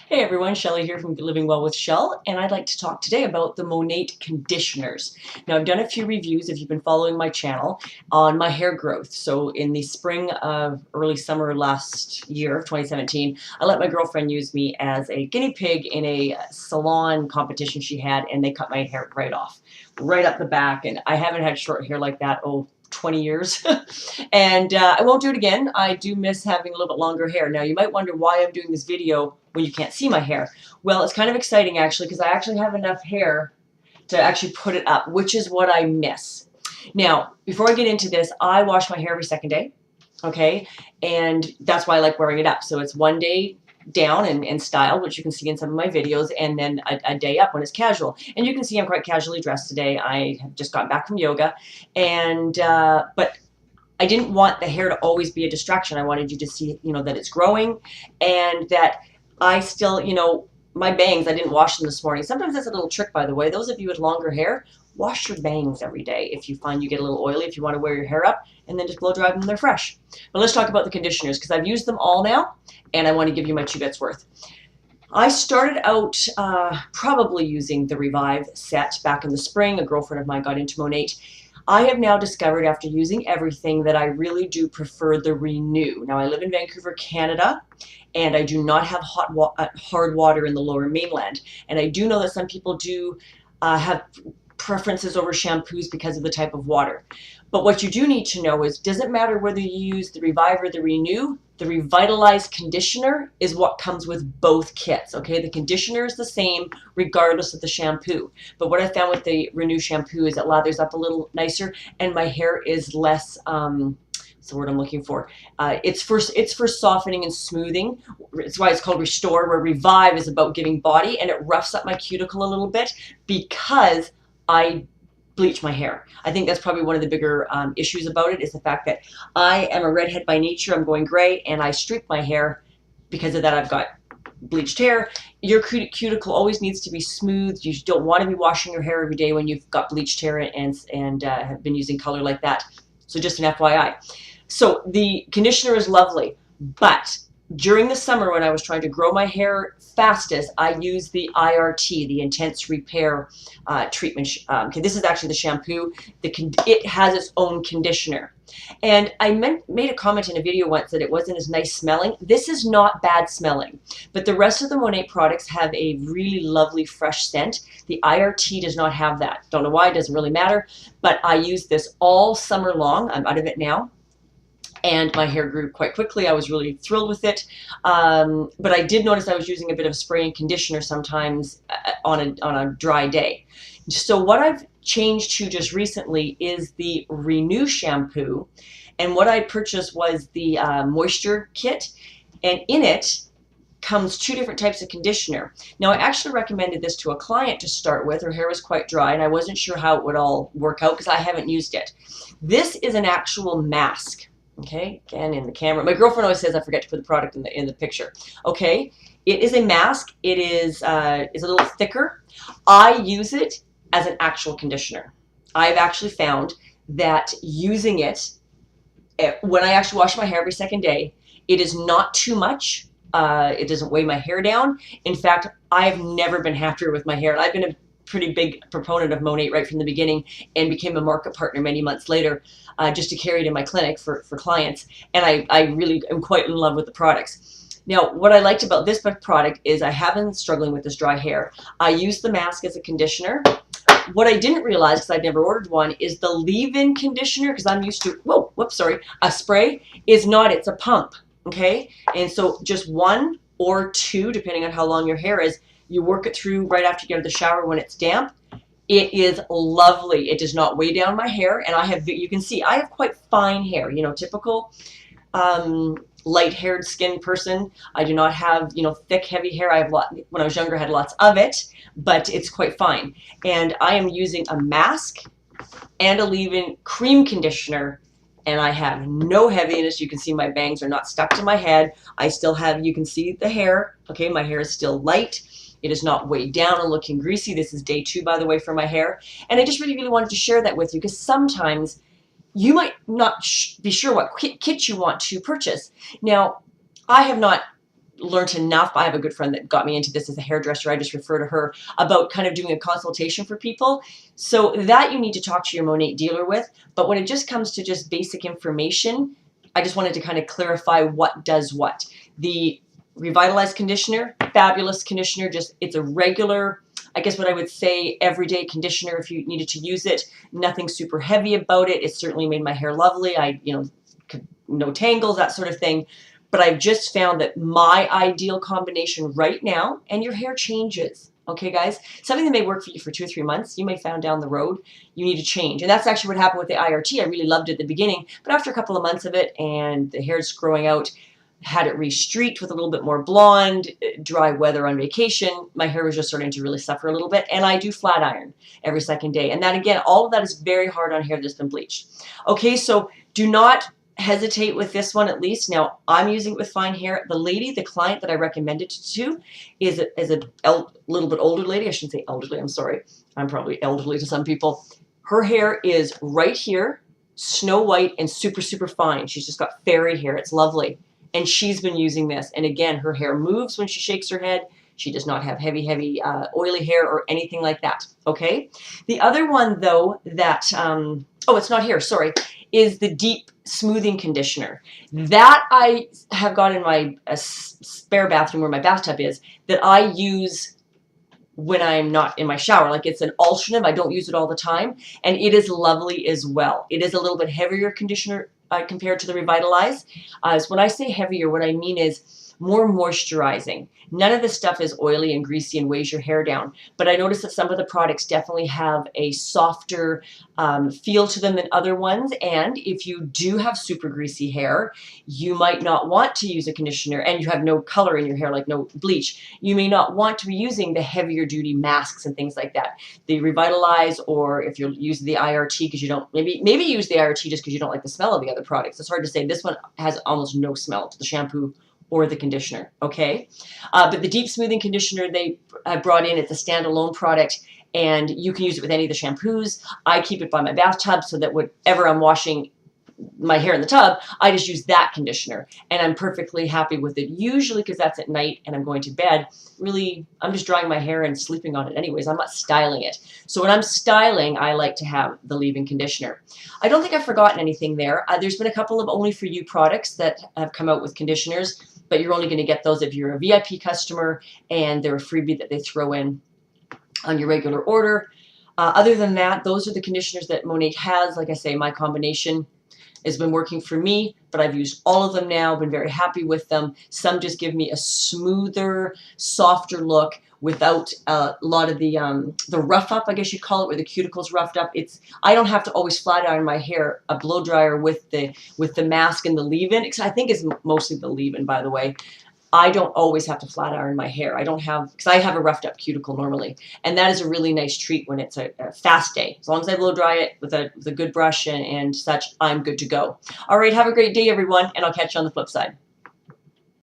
Hey everyone, Shelly here from Living Well with Shell, and I'd like to talk today about the Monat conditioners. Now, I've done a few reviews, if you've been following my channel, on my hair growth. So in the spring of early summer last year of 2017, I let my girlfriend use me as a guinea pig in a salon competition she had, and they cut my hair right off, right up the back, and I haven't had short hair like that, 20 years. And I won't do it again. I do miss having a little bit longer hair. Now, you might wonder why I'm doing this video when you can't see my hair. Well, it's kind of exciting actually, because I actually have enough hair to actually put it up, which is what I miss. Now, before I get into this, I wash my hair every second day, okay? And that's why I like wearing it up. So it's one day down and style, which you can see in some of my videos, and then a day up when it's casual. And you can see I'm quite casually dressed today. I have just gotten back from yoga, and but I didn't want the hair to always be a distraction. I wanted you to see, that it's growing, and that I still, my bangs, I didn't wash them this morning. Sometimes that's a little trick, by the way. Those of you with longer hair, wash your bangs every day if you find you get a little oily, if you want to wear your hair up, and then just blow dry them, they're fresh. But let's talk about the conditioners, because I've used them all now, and I want to give you my 2 bits worth. I started out probably using the Revive set back in the spring. A girlfriend of mine got into Monat. I have now discovered after using everything that I really do prefer the Renew. Now, I live in Vancouver, Canada, and I do not have hard water in the Lower Mainland. And I do know that some people do have preferences over shampoos because of the type of water. But what you do need to know is, doesn't matter whether you use the Revive or the Renew, the Revitalized conditioner is what comes with both kits, okay? The conditioner is the same regardless of the shampoo. But what I found with the Renew shampoo is it lathers up a little nicer, and my hair is less, what's the word I'm looking for? It's for softening and smoothing. It's why it's called Restore, where Revive is about giving body, and it roughs up my cuticle a little bit because I bleach my hair. I think that's probably one of the bigger issues about it, is the fact that I am a redhead by nature. I'm going gray, and I streak my hair. Because of that, I've got bleached hair. Your cuticle always needs to be smooth. You don't want to be washing your hair every day when you've got bleached hair and have been using color like that. So just an FYI. So the conditioner is lovely, but during the summer when I was trying to grow my hair fastest, I used the IRT, the Intense Repair treatment. Okay, this is actually the shampoo. It has its own conditioner. And I made a comment in a video once that it wasn't as nice smelling. This is not bad smelling, but the rest of the Monat products have a really lovely fresh scent. The IRT does not have that. Don't know why, it doesn't really matter, but I used this all summer long. I'm out of it now, and my hair grew quite quickly. I was really thrilled with it. But I did notice I was using a bit of spray and conditioner sometimes on a dry day. So what I've changed to just recently is the Renew shampoo. And what I purchased was the moisture kit. And in it comes 2 different types of conditioner. Now, I actually recommended this to a client to start with. Her hair was quite dry, and I wasn't sure how it would all work out because I haven't used it. This is an actual mask. Okay, again in the camera. My girlfriend always says I forget to put the product in the picture. Okay, it is a mask. It is a little thicker. I use it as an actual conditioner. I've actually found that using it when I actually wash my hair every second day, it is not too much. It doesn't weigh my hair down. In fact, I've never been happier with my hair. And I've been a pretty big proponent of Monat right from the beginning, and became a market partner many months later just to carry it in my clinic for clients. And I really am quite in love with the products. Now, what I liked about this product is I have been struggling with this dry hair. I use the mask as a conditioner. What I didn't realize, because I've never ordered one, is the leave-in conditioner, because I'm used to, a spray, is not, it's a pump, okay? And so just 1 or 2, depending on how long your hair is, you work it through right after you get out of the shower when it's damp. It is lovely. It does not weigh down my hair, and you can see, I have quite fine hair, typical light-haired skin person. I do not have, thick, heavy hair. When I was younger, I had lots of it, but it's quite fine. And I am using a mask and a leave-in cream conditioner, and I have no heaviness. You can see my bangs are not stuck to my head. I still have, you can see the hair. Okay, my hair is still light. It is not weighed down and looking greasy. This is day 2, by the way, for my hair. And I just really, really wanted to share that with you, because sometimes you might not be sure what kit you want to purchase. Now, I have not learned enough. I have a good friend that got me into this as a hairdresser. I just refer to her about kind of doing a consultation for people. So that you need to talk to your Monat dealer with. But when it just comes to just basic information, I just wanted to kind of clarify what does what. The Revitalize conditioner, fabulous conditioner. Just, it's a regular, I guess what I would say, everyday conditioner if you needed to use it. Nothing super heavy about it. It certainly made my hair lovely. No tangles, that sort of thing. But I've just found that my ideal combination right now, and your hair changes, okay, guys? Something that may work for you for 2 or 3 months, you may find down the road you need to change. And that's actually what happened with the IRT. I really loved it at the beginning, but after a couple of months of it and the hair's growing out, had it re-streaked with a little bit more blonde, dry weather on vacation, my hair was just starting to really suffer a little bit. And I do flat iron every second day. And that, again, all of that is very hard on hair that's been bleached. Okay, so do not hesitate with this one, at least. Now, I'm using it with fine hair. The client that I recommended it to is a little bit older lady. I shouldn't say elderly, I'm sorry. I'm probably elderly to some people. Her hair is right here, snow white and super, super fine. She's just got fairy hair. It's lovely. And she's been using this. And again, her hair moves when she shakes her head. She does not have heavy, oily hair or anything like that. Okay? The other one, though, that, oh, it's not here, sorry, is the deep smoothing conditioner. That I have got in my spare bathroom where my bathtub is, that I use when I'm not in my shower. Like, it's an alternative. I don't use it all the time. And it is lovely as well. It is a little bit heavier conditioner compared to the Revitalize. So when I say heavier, what I mean is more moisturizing. None of this stuff is oily and greasy and weighs your hair down. But I noticed that some of the products definitely have a softer feel to them than other ones. And if you do have super greasy hair, you might not want to use a conditioner, and you have no color in your hair, like no bleach. You may not want to be using the heavier duty masks and things like that. The Revitalize, or if you're using the IRT because you don't, maybe use the IRT just because you don't like the smell of the other products. It's hard to say. This one has almost no smell to the shampoo or the conditioner, okay? But the deep smoothing conditioner they brought in, it's a standalone product, and you can use it with any of the shampoos. I keep it by my bathtub so that whenever I'm washing my hair in the tub, I just use that conditioner, and I'm perfectly happy with it, usually because that's at night and I'm going to bed. Really, I'm just drying my hair and sleeping on it anyways. I'm not styling it. So when I'm styling, I like to have the leave-in conditioner. I don't think I've forgotten anything there. There's been a couple of Only For You products that have come out with conditioners, but you're only going to get those if you're a VIP customer and they're a freebie that they throw in on your regular order. Other than that, those are the conditioners that Monat has. Like I say, my combination has been working for me, but I've used all of them now, been very happy with them. Some just give me a smoother, softer look without a lot of the rough up, I guess you'd call it, where the cuticles roughed up. I don't have to always flat iron my hair. A blow dryer with the mask and the leave-in, I think it's mostly the leave-in, by the way. I don't always have to flat iron my hair. I don't have, because I have a roughed up cuticle normally. And that is a really nice treat when it's a fast day. As long as I blow dry it with a good brush and such, I'm good to go. All right, have a great day, everyone, and I'll catch you on the flip side.